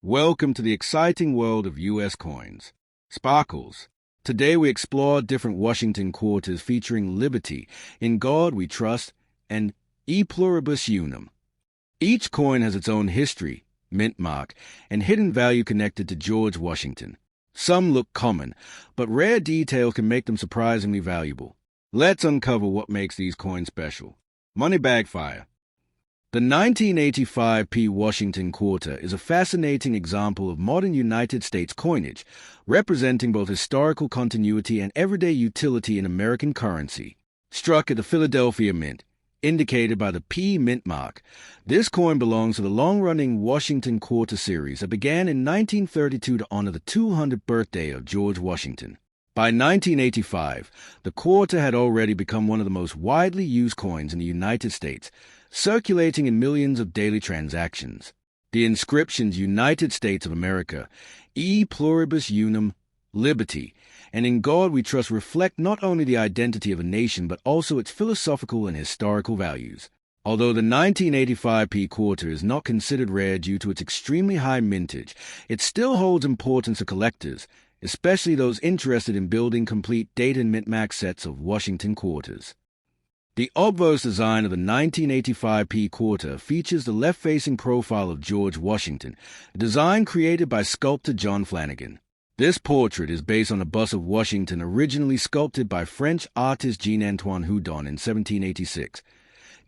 Welcome to the exciting world of U.S. coins. Sparkles. Today we explore different Washington quarters featuring Liberty, In God We Trust, and E Pluribus Unum. Each coin has its own history, mint mark, and hidden value connected to George Washington. Some look common, but rare details can make them surprisingly valuable. Let's uncover what makes these coins special. Money bag fire. The 1985 P. Washington quarter is a fascinating example of modern United States coinage, representing both historical continuity and everyday utility in American currency. Struck at the Philadelphia Mint, indicated by the P mint mark, this coin belongs to the long-running Washington Quarter series that began in 1932 to honor the 200th birthday of George Washington. By 1985, the quarter had already become one of the most widely used coins in the United States, circulating in millions of daily transactions. The inscriptions United States of America, E Pluribus Unum, Liberty, and In God We Trust reflect not only the identity of a nation but also its philosophical and historical values. Although the 1985 P quarter is not considered rare due to its extremely high mintage, it still holds importance to collectors, especially those interested in building complete date and mint-max sets of Washington quarters. The obverse design of the 1985 P quarter features the left-facing profile of George Washington, a design created by sculptor John Flanagan. This portrait is based on a bust of Washington originally sculpted by French artist Jean-Antoine Houdon in 1786,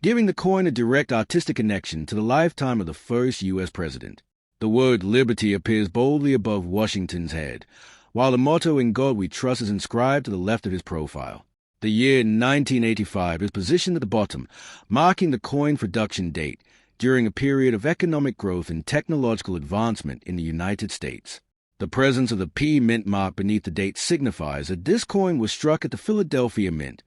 giving the coin a direct artistic connection to the lifetime of the first U.S. president. The word liberty appears boldly above Washington's head, while the motto In God We Trust is inscribed to the left of his profile. The year 1985 is positioned at the bottom, marking the coin production date during a period of economic growth and technological advancement in the United States. The presence of the P mint mark beneath the date signifies that this coin was struck at the Philadelphia Mint,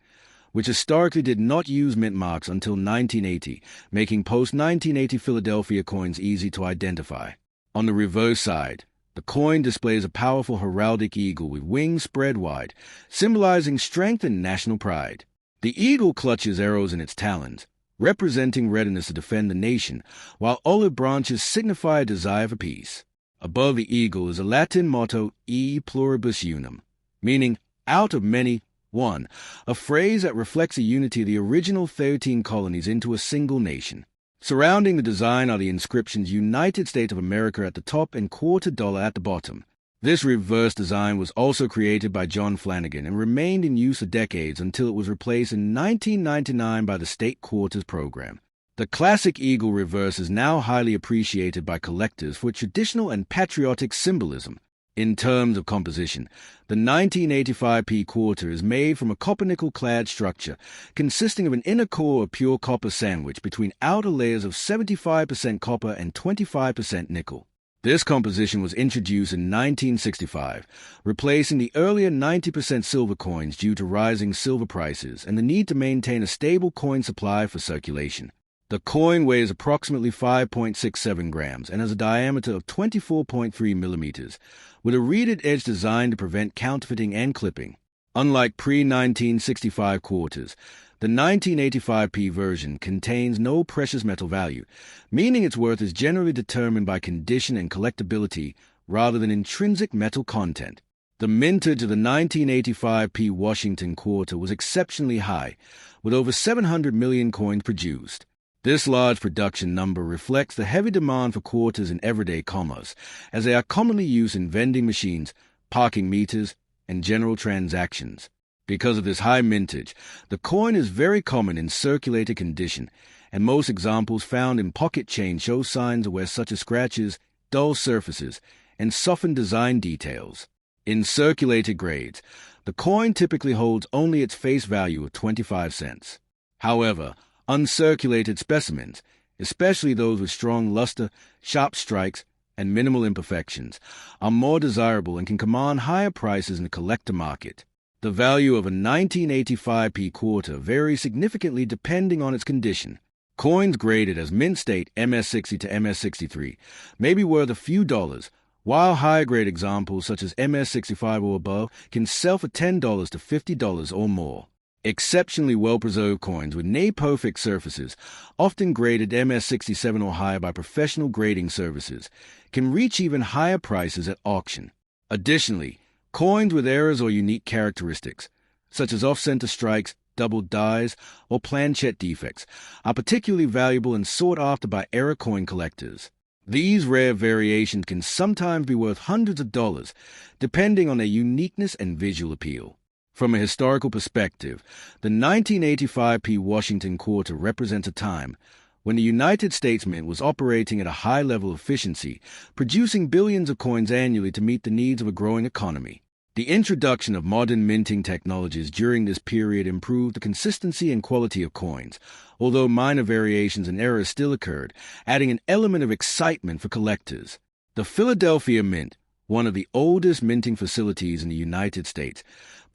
which historically did not use mint marks until 1980, making post-1980 Philadelphia coins easy to identify. On the reverse side, the coin displays a powerful heraldic eagle with wings spread wide, symbolizing strength and national pride. The eagle clutches arrows in its talons, representing readiness to defend the nation, while olive branches signify a desire for peace. Above the eagle is a Latin motto, E Pluribus Unum, meaning out of many, one, a phrase that reflects the unity of the original 13 colonies into a single nation. Surrounding the design are the inscriptions United States of America at the top and quarter dollar at the bottom. This reverse design was also created by John Flanagan and remained in use for decades until it was replaced in 1999 by the State Quarters program. The classic eagle reverse is now highly appreciated by collectors for traditional and patriotic symbolism. In terms of composition, the 1985 P quarter is made from a copper-nickel-clad structure consisting of an inner core of pure copper sandwiched between outer layers of 75% copper and 25% nickel. This composition was introduced in 1965, replacing the earlier 90% silver coins due to rising silver prices and the need to maintain a stable coin supply for circulation. The coin weighs approximately 5.67 grams and has a diameter of 24.3 millimeters, with a reeded edge designed to prevent counterfeiting and clipping. Unlike pre-1965 quarters, the 1985 P version contains no precious metal value, meaning its worth is generally determined by condition and collectability rather than intrinsic metal content. The mintage of the 1985 P Washington quarter was exceptionally high, with over 700 million coins produced. This large production number reflects the heavy demand for quarters in everyday commerce, as they are commonly used in vending machines, parking meters, and general transactions. Because of this high mintage, the coin is very common in circulated condition, and most examples found in pocket change show signs of wear such as scratches, dull surfaces, and softened design details. In circulated grades, the coin typically holds only its face value of 25 cents. However, uncirculated specimens, especially those with strong luster, sharp strikes, and minimal imperfections, are more desirable and can command higher prices in the collector market. The value of a 1985 P quarter varies significantly depending on its condition. Coins graded as mint state MS60 to MS63 may be worth a few dollars, while higher grade examples such as MS65 or above can sell for $10 to $50 or more. Exceptionally well-preserved coins with near-perfect surfaces, often graded MS67 or higher by professional grading services, can reach even higher prices at auction. Additionally, coins with errors or unique characteristics, such as off-center strikes, doubled dies, or planchet defects, are particularly valuable and sought after by error coin collectors. These rare variations can sometimes be worth hundreds of dollars, depending on their uniqueness and visual appeal. From a historical perspective, the 1985 Washington quarter represents a time when the United States Mint was operating at a high level of efficiency, producing billions of coins annually to meet the needs of a growing economy. The introduction of modern minting technologies during this period improved the consistency and quality of coins, although minor variations and errors still occurred, adding an element of excitement for collectors. The Philadelphia Mint, one of the oldest minting facilities in the United States,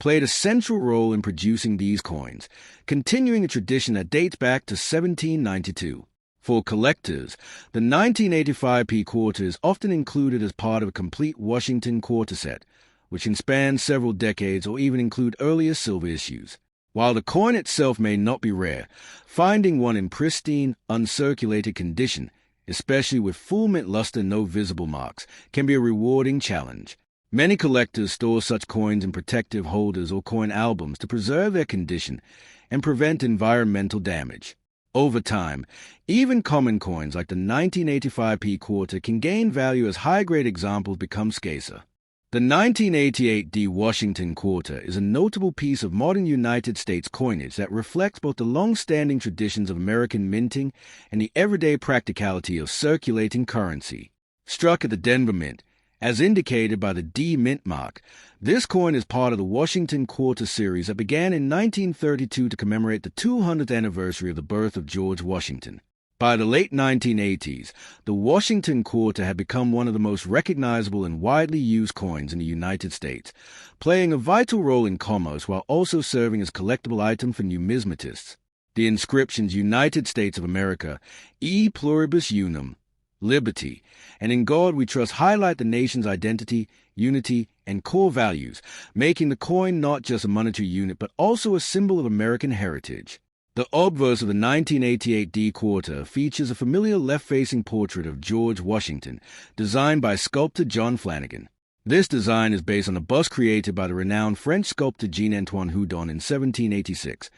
played a central role in producing these coins, continuing a tradition that dates back to 1792. For collectors, the 1985 quarter is often included as part of a complete Washington quarter set, which can span several decades or even include earlier silver issues. While the coin itself may not be rare, finding one in pristine, uncirculated condition, especially with full mint luster and no visible marks, can be a rewarding challenge. Many collectors store such coins in protective holders or coin albums to preserve their condition and prevent environmental damage. Over time, even common coins like the 1985 quarter can gain value as high-grade examples become scarcer. The 1988 Washington quarter is a notable piece of modern United States coinage that reflects both the long-standing traditions of American minting and the everyday practicality of circulating currency. Struck at the Denver Mint, as indicated by the D mint mark, this coin is part of the Washington Quarter series that began in 1932 to commemorate the 200th anniversary of the birth of George Washington. By the late 1980s, the Washington Quarter had become one of the most recognizable and widely used coins in the United States, playing a vital role in commerce while also serving as a collectible item for numismatists. The inscriptions United States of America, E Pluribus Unum, Liberty, and In God We Trust highlight the nation's identity, unity, and core values, making the coin not just a monetary unit but also a symbol of American heritage. The obverse of the 1988 quarter features a familiar left-facing portrait of George Washington, designed by sculptor John Flanagan. This design is based on a bust created by the renowned French sculptor Jean-Antoine Houdon in 1786,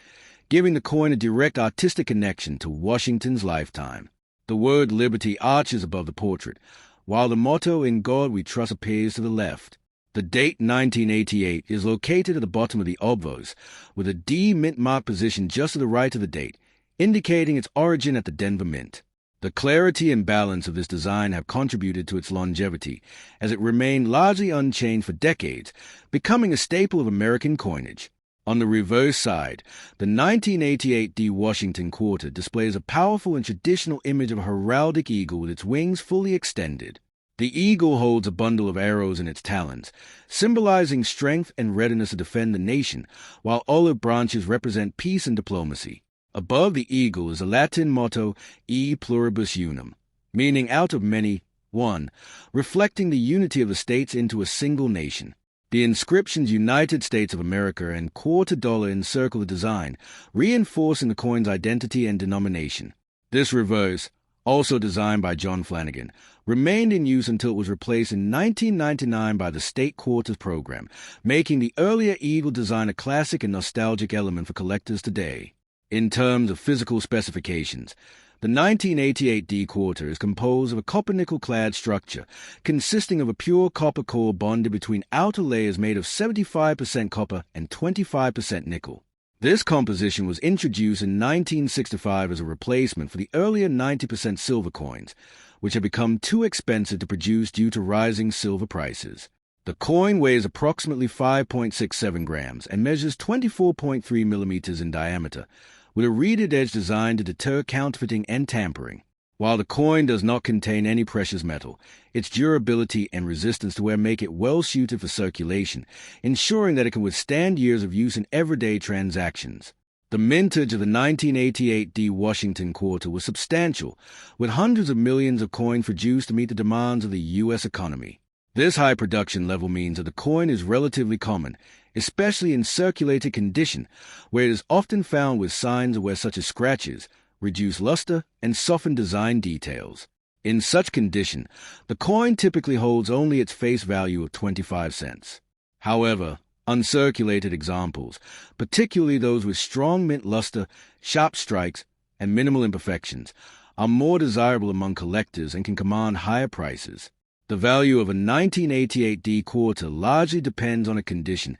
giving the coin a direct artistic connection to Washington's lifetime. The word liberty arches above the portrait, while the motto In God We Trust appears to the left. The date 1988 is located at the bottom of the obverse, with a D mint mark positioned just to the right of the date, indicating its origin at the Denver Mint. The clarity and balance of this design have contributed to its longevity, as it remained largely unchanged for decades, becoming a staple of American coinage. On the reverse side, the 1988 Washington Quarter displays a powerful and traditional image of a heraldic eagle with its wings fully extended. The eagle holds a bundle of arrows in its talons, symbolizing strength and readiness to defend the nation, while olive branches represent peace and diplomacy. Above the eagle is the Latin motto E Pluribus Unum, meaning out of many, one, reflecting the unity of the states into a single nation. The inscriptions United States of America and quarter dollar encircle the design, reinforcing the coin's identity and denomination. This reverse, also designed by John Flanagan, remained in use until it was replaced in 1999 by the State Quarters program, making the earlier eagle design a classic and nostalgic element for collectors today. In terms of physical specifications, the 1988 quarter is composed of a copper-nickel-clad structure consisting of a pure copper core bonded between outer layers made of 75% copper and 25% nickel. This composition was introduced in 1965 as a replacement for the earlier 90% silver coins, which had become too expensive to produce due to rising silver prices. The coin weighs approximately 5.67 grams and measures 24.3 millimeters in diameter, with a reeded edge designed to deter counterfeiting and tampering. While the coin does not contain any precious metal, its durability and resistance to wear make it well suited for circulation, ensuring that it can withstand years of use in everyday transactions. The mintage of the 1988 Washington Quarter was substantial, with hundreds of millions of coins produced to meet the demands of the U.S. economy. This high production level means that the coin is relatively common, especially in circulated condition, where it is often found with signs of wear such as scratches, reduced luster, and softened design details. In such condition, the coin typically holds only its face value of 25 cents. However, uncirculated examples, particularly those with strong mint luster, sharp strikes, and minimal imperfections, are more desirable among collectors and can command higher prices. The value of a 1988 D quarter largely depends on a condition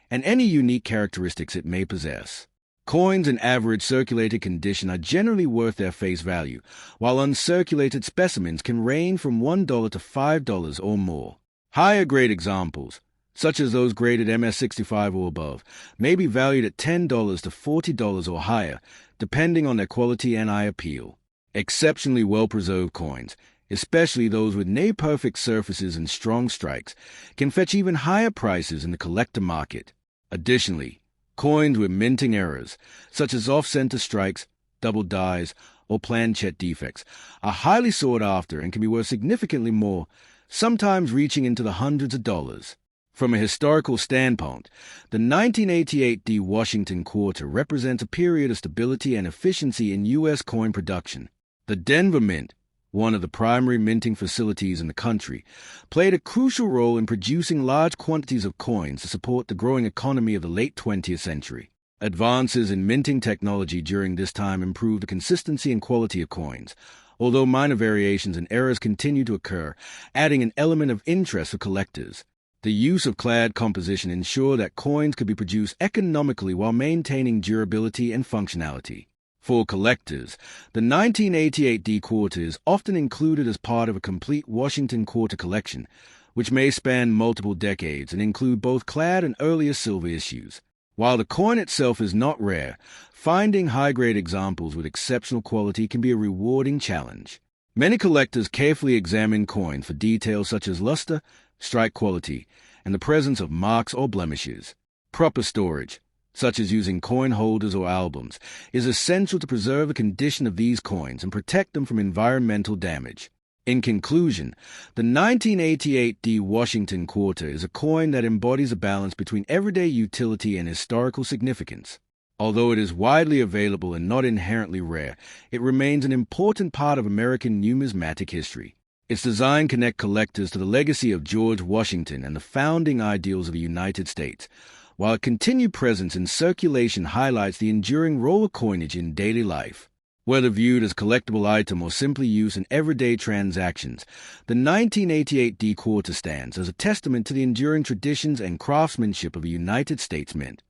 and any unique characteristics it may possess. Coins in average circulated condition are generally worth their face value, while uncirculated specimens can range from $1 to $5 or more. Higher-grade examples, such as those graded MS-65 or above, may be valued at $10 to $40 or higher, depending on their quality and eye appeal. Exceptionally well-preserved coins, especially those with near-perfect surfaces and strong strikes, can fetch even higher prices in the collector market. Additionally, coins with minting errors, such as off-center strikes, double dies, or planchet defects, are highly sought after and can be worth significantly more, sometimes reaching into the hundreds of dollars. From a historical standpoint, the 1988 D Washington quarter represents a period of stability and efficiency in U.S. coin production. The Denver Mint, one of the primary minting facilities in the country, played a crucial role in producing large quantities of coins to support the growing economy of the late 20th century. Advances in minting technology during this time improved the consistency and quality of coins, although minor variations and errors continue to occur, adding an element of interest for collectors. The use of clad composition ensured that coins could be produced economically while maintaining durability and functionality. For collectors, the 1988 D quarter is often included as part of a complete Washington quarter collection, which may span multiple decades and include both clad and earlier silver issues. While the coin itself is not rare, finding high-grade examples with exceptional quality can be a rewarding challenge. Many collectors carefully examine coins for details such as luster, strike quality, and the presence of marks or blemishes. Proper storage, such as using coin holders or albums, is essential to preserve the condition of these coins and protect them from environmental damage. In conclusion, the 1988 D Washington quarter is a coin that embodies a balance between everyday utility and historical significance. Although it is widely available and not inherently rare, it remains an important part of American numismatic history. Its design connects collectors to the legacy of George Washington and the founding ideals of the United States, while a continued presence in circulation highlights the enduring role of coinage in daily life. Whether viewed as a collectible item or simply used in everyday transactions, the 1988 D quarter stands as a testament to the enduring traditions and craftsmanship of a United States mint.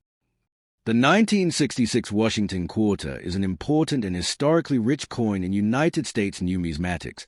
The 1966 Washington quarter is an important and historically rich coin in United States numismatics,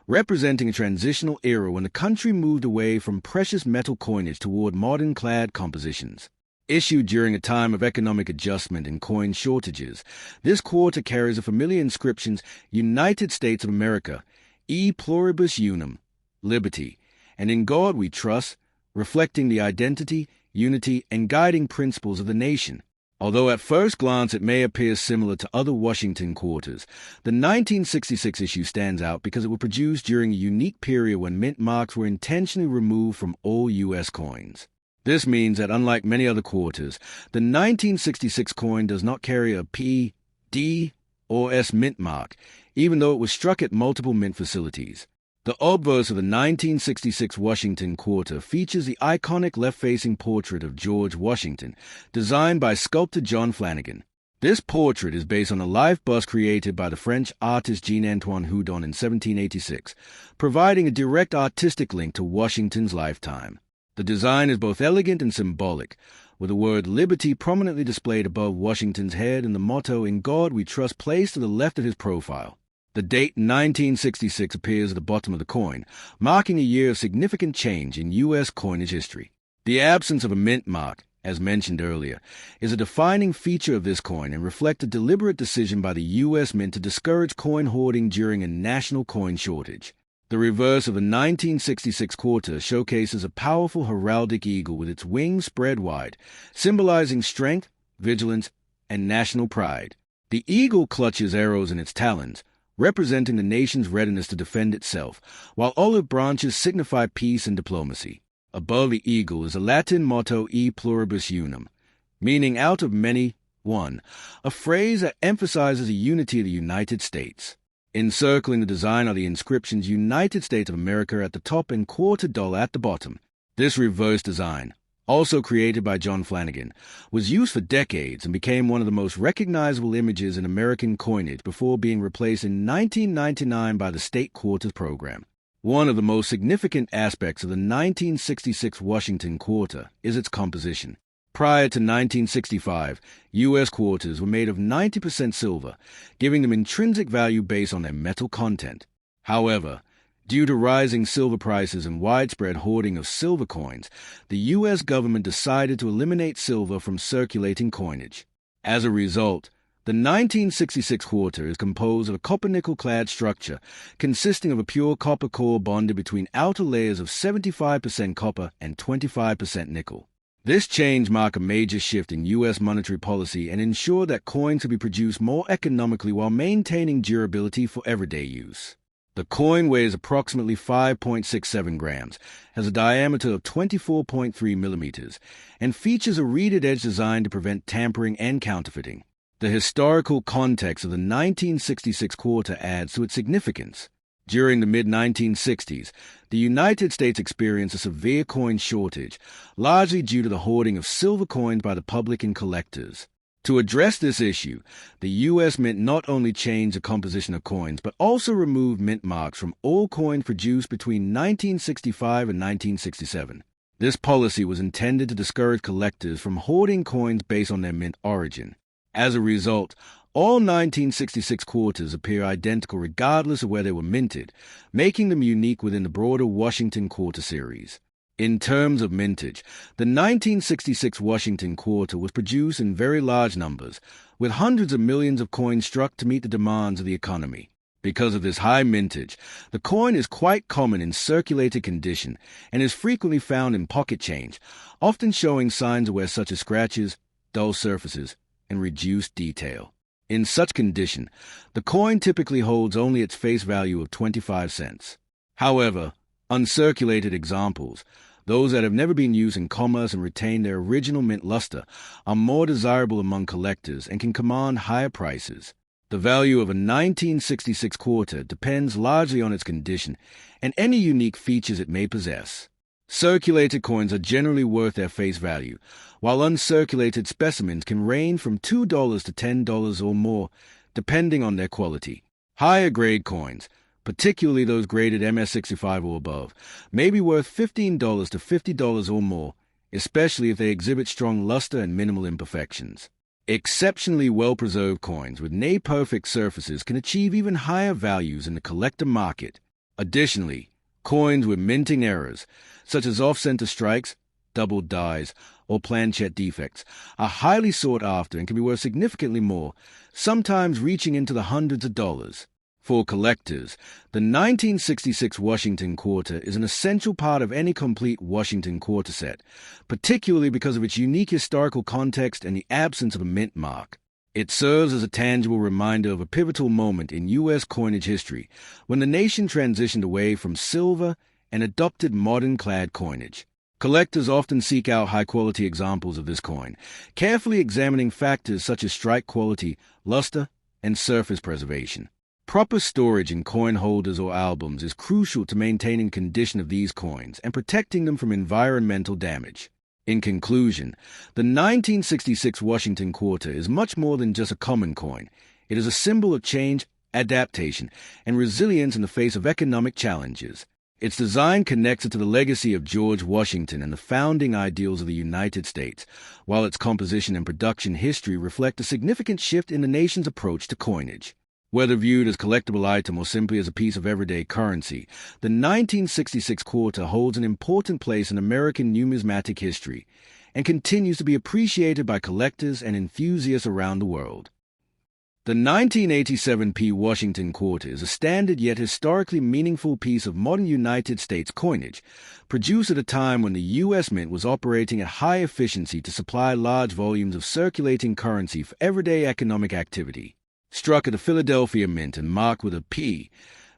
representing a transitional era when the country moved away from precious metal coinage toward modern clad compositions. Issued during a time of economic adjustment and coin shortages, this quarter carries the familiar inscriptions United States of America, E Pluribus Unum, Liberty, and In God We Trust, reflecting the identity, unity, and guiding principles of the nation. Although at first glance it may appear similar to other Washington quarters, the 1966 issue stands out because it was produced during a unique period when mint marks were intentionally removed from all U.S. coins. This means that unlike many other quarters, the 1966 coin does not carry a P, D, or S mint mark, even though it was struck at multiple mint facilities. The obverse of the 1966 Washington quarter features the iconic left-facing portrait of George Washington, designed by sculptor John Flanagan. This portrait is based on a life bust created by the French artist Jean-Antoine Houdon in 1786, providing a direct artistic link to Washington's lifetime. The design is both elegant and symbolic, with the word Liberty prominently displayed above Washington's head and the motto In God We Trust placed to the left of his profile. The date 1966 appears at the bottom of the coin, marking a year of significant change in U.S. coinage history. The absence of a mint mark, as mentioned earlier, is a defining feature of this coin and reflects a deliberate decision by the U.S. Mint to discourage coin hoarding during a national coin shortage. The reverse of the 1966 quarter showcases a powerful heraldic eagle with its wings spread wide, symbolizing strength, vigilance, and national pride. The eagle clutches arrows in its talons, representing the nation's readiness to defend itself, while olive branches signify peace and diplomacy. above the eagle is the Latin motto E Pluribus Unum, meaning out of many, one, a phrase that emphasizes the unity of the United States. Encircling the design are the inscriptions United States of America at the top and $quarter at the bottom. This reverse design, also created by John Flanagan, was used for decades and became one of the most recognizable images in American coinage before being replaced in 1999 by the state quarters program. One of the most significant aspects of the 1966 Washington quarter is its composition. Prior to 1965, U.S. quarters were made of 90% silver, giving them intrinsic value based on their metal content. However, due to rising silver prices and widespread hoarding of silver coins, the U.S. government decided to eliminate silver from circulating coinage. As a result, the 1966 quarter is composed of a copper-nickel-clad structure consisting of a pure copper core bonded between outer layers of 75% copper and 25% nickel. This change marked a major shift in U.S. monetary policy and ensured that coins could be produced more economically while maintaining durability for everyday use. The coin weighs approximately 5.67 grams, has a diameter of 24.3 millimeters, and features a reeded edge designed to prevent tampering and counterfeiting. The historical context of the 1966 quarter adds to its significance. During the mid-1960s, the United States experienced a severe coin shortage, largely due to the hoarding of silver coins by the public and collectors. To address this issue, the U.S. Mint not only changed the composition of coins, but also removed mint marks from all coins produced between 1965 and 1967. This policy was intended to discourage collectors from hoarding coins based on their mint origin. As a result, all 1966 quarters appear identical regardless of where they were minted, making them unique within the broader Washington quarter series. In terms of mintage, the 1966 Washington quarter was produced in very large numbers, with hundreds of millions of coins struck to meet the demands of the economy. Because of this high mintage, the coin is quite common in circulated condition and is frequently found in pocket change, often showing signs of wear such as scratches, dull surfaces, and reduced detail. In such condition, the coin typically holds only its face value of 25 cents. However, uncirculated examples, those that have never been used in commerce and retain their original mint luster, are more desirable among collectors and can command higher prices. The value of a 1966 quarter depends largely on its condition and any unique features it may possess. Circulated coins are generally worth their face value, while uncirculated specimens can range from $2 to $10 or more, depending on their quality. Higher-grade coins, particularly those graded MS65 or above, may be worth $15 to $50 or more, especially if they exhibit strong luster and minimal imperfections. Exceptionally well-preserved coins with near-perfect surfaces can achieve even higher values in the collector market. Additionally, coins with minting errors, such as off-center strikes, doubled dies, or planchette defects, are highly sought after and can be worth significantly more, sometimes reaching into the hundreds of dollars. For collectors, the 1966 Washington quarter is an essential part of any complete Washington quarter set, particularly because of its unique historical context and the absence of a mint mark. It serves as a tangible reminder of a pivotal moment in U.S. coinage history when the nation transitioned away from silver and adopted modern-clad coinage. Collectors often seek out high-quality examples of this coin, carefully examining factors such as strike quality, luster, and surface preservation. Proper storage in coin holders or albums is crucial to maintaining condition of these coins and protecting them from environmental damage. In conclusion, the 1966 Washington quarter is much more than just a common coin. It is a symbol of change, adaptation, and resilience in the face of economic challenges. Its design connects it to the legacy of George Washington and the founding ideals of the United States, while its composition and production history reflect a significant shift in the nation's approach to coinage. Whether viewed as a collectible item or simply as a piece of everyday currency, the 1966 quarter holds an important place in American numismatic history and continues to be appreciated by collectors and enthusiasts around the world. The 1987 P. Washington quarter is a standard yet historically meaningful piece of modern United States coinage, produced at a time when the U.S. Mint was operating at high efficiency to supply large volumes of circulating currency for everyday economic activity. Struck at the Philadelphia Mint and marked with a P,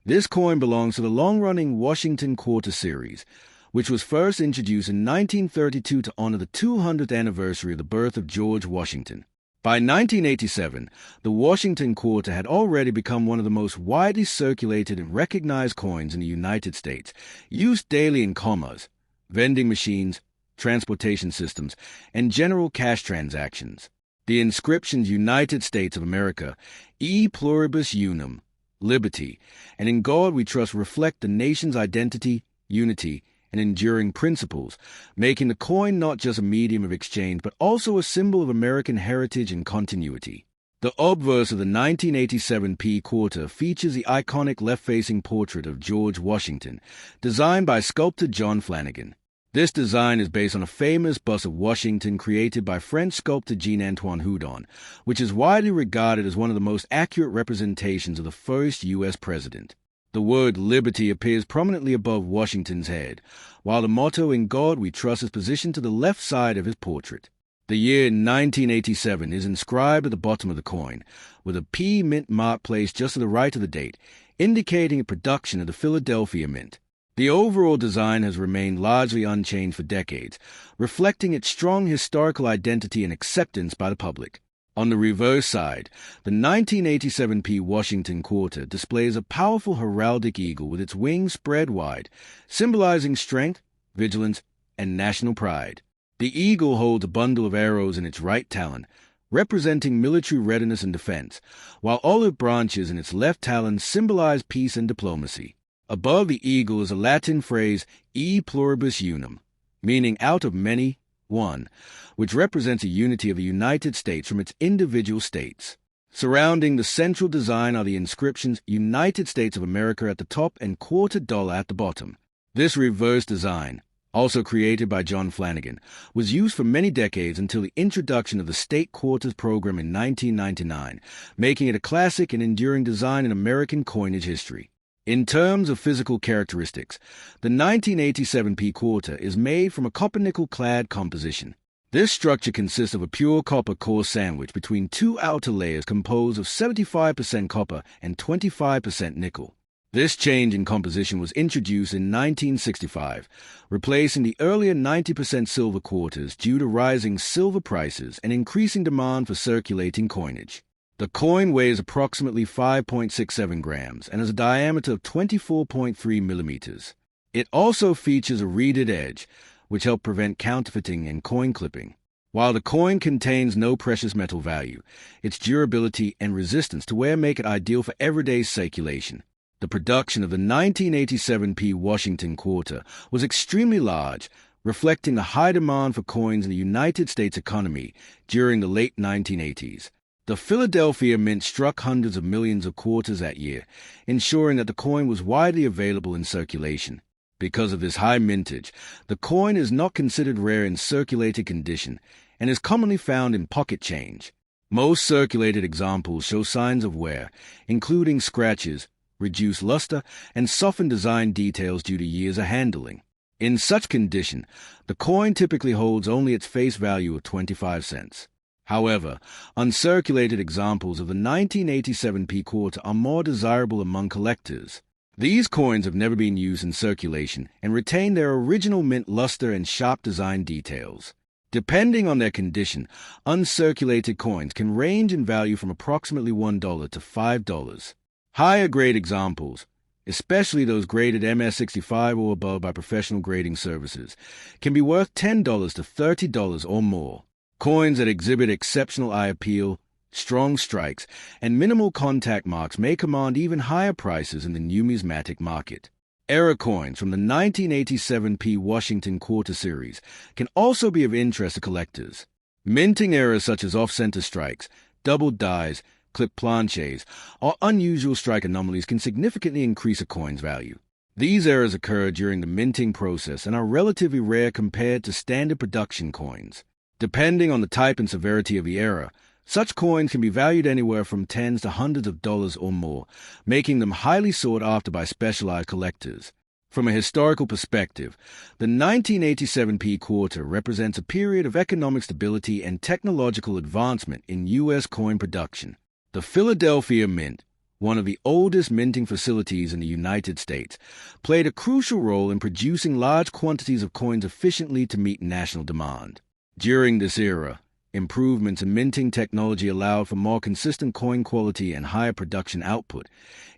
this coin belongs to the long-running Washington quarter series, which was first introduced in 1932 to honor the 200th anniversary of the birth of George Washington. By 1987, the Washington Quarter had already become one of the most widely circulated and recognized coins in the United States, used daily in commerce, vending machines, transportation systems, and general cash transactions. The inscriptions United States of America, E Pluribus Unum, Liberty, and In God We Trust reflect the nation's identity, unity, and enduring principles, making the coin not just a medium of exchange but also a symbol of American heritage and continuity. The obverse of the 1987 P quarter features the iconic left-facing portrait of George Washington, designed by sculptor John Flanagan. This design is based on a famous bust of Washington created by French sculptor Jean-Antoine Houdon, which is widely regarded as one of the most accurate representations of the first U.S. president. The word liberty appears prominently above Washington's head, while the motto In God We Trust is positioned to the left side of his portrait. The year 1987 is inscribed at the bottom of the coin, with a P mint mark placed just to the right of the date, indicating a production of the Philadelphia Mint. The overall design has remained largely unchanged for decades, reflecting its strong historical identity and acceptance by the public. On the reverse side, the 1987 P Washington Quarter displays a powerful heraldic eagle with its wings spread wide, symbolizing strength, vigilance, and national pride. The eagle holds a bundle of arrows in its right talon, representing military readiness and defense, while olive branches in its left talon symbolize peace and diplomacy. Above the eagle is a Latin phrase, E Pluribus Unum, meaning out of many, one, which represents a unity of the United States from its individual states. Surrounding the central design are the inscriptions United States of America at the top and $quarter at the bottom. This reverse design, also created by John Flanagan, was used for many decades until the introduction of the State Quarters program in 1999, making it a classic and enduring design in American coinage history. In terms of physical characteristics, the 1987 P quarter is made from a copper-nickel-clad composition. This structure consists of a pure copper core sandwiched between two outer layers composed of 75% copper and 25% nickel. This change in composition was introduced in 1965, replacing the earlier 90% silver quarters due to rising silver prices and increasing demand for circulating coinage. The coin weighs approximately 5.67 grams and has a diameter of 24.3 millimeters. It also features a reeded edge, which helps prevent counterfeiting and coin clipping. While the coin contains no precious metal value, its durability and resistance to wear make it ideal for everyday circulation. The production of the 1987 P Washington Quarter was extremely large, reflecting the high demand for coins in the United States economy during the late 1980s. The Philadelphia Mint struck hundreds of millions of quarters that year, ensuring that the coin was widely available in circulation. Because of this high mintage, the coin is not considered rare in circulated condition and is commonly found in pocket change. Most circulated examples show signs of wear, including scratches, reduced luster, and softened design details due to years of handling. In such condition, the coin typically holds only its face value of 25 cents. However, uncirculated examples of the 1987 P quarter are more desirable among collectors. These coins have never been used in circulation and retain their original mint luster and sharp design details. Depending on their condition, uncirculated coins can range in value from approximately $1 to $5. Higher-grade examples, especially those graded MS-65 or above by professional grading services, can be worth $10 to $30 or more. Coins that exhibit exceptional eye appeal, strong strikes, and minimal contact marks may command even higher prices in the numismatic market. Error coins from the 1987 P Washington Quarter series can also be of interest to collectors. Minting errors such as off-center strikes, double dies, clip planches, or unusual strike anomalies can significantly increase a coin's value. These errors occur during the minting process and are relatively rare compared to standard production coins. Depending on the type and severity of the error, such coins can be valued anywhere from tens to hundreds of dollars or more, making them highly sought after by specialized collectors. From a historical perspective, the 1987 P quarter represents a period of economic stability and technological advancement in U.S. coin production. The Philadelphia Mint, one of the oldest minting facilities in the United States, played a crucial role in producing large quantities of coins efficiently to meet national demand. During this era, improvements in minting technology allowed for more consistent coin quality and higher production output,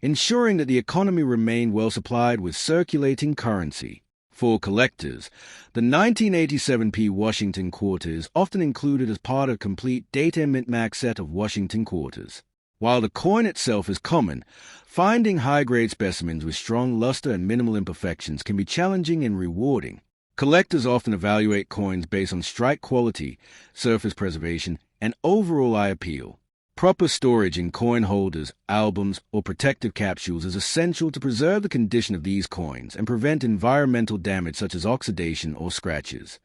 ensuring that the economy remained well supplied with circulating currency. For collectors, the 1987 P. Washington quarter is often included as part of a complete data mintmax set of Washington quarters. While the coin itself is common, finding high-grade specimens with strong luster and minimal imperfections can be challenging and rewarding. Collectors often evaluate coins based on strike quality, surface preservation, and overall eye appeal. Proper storage in coin holders, albums, or protective capsules is essential to preserve the condition of these coins and prevent environmental damage such as oxidation or scratches.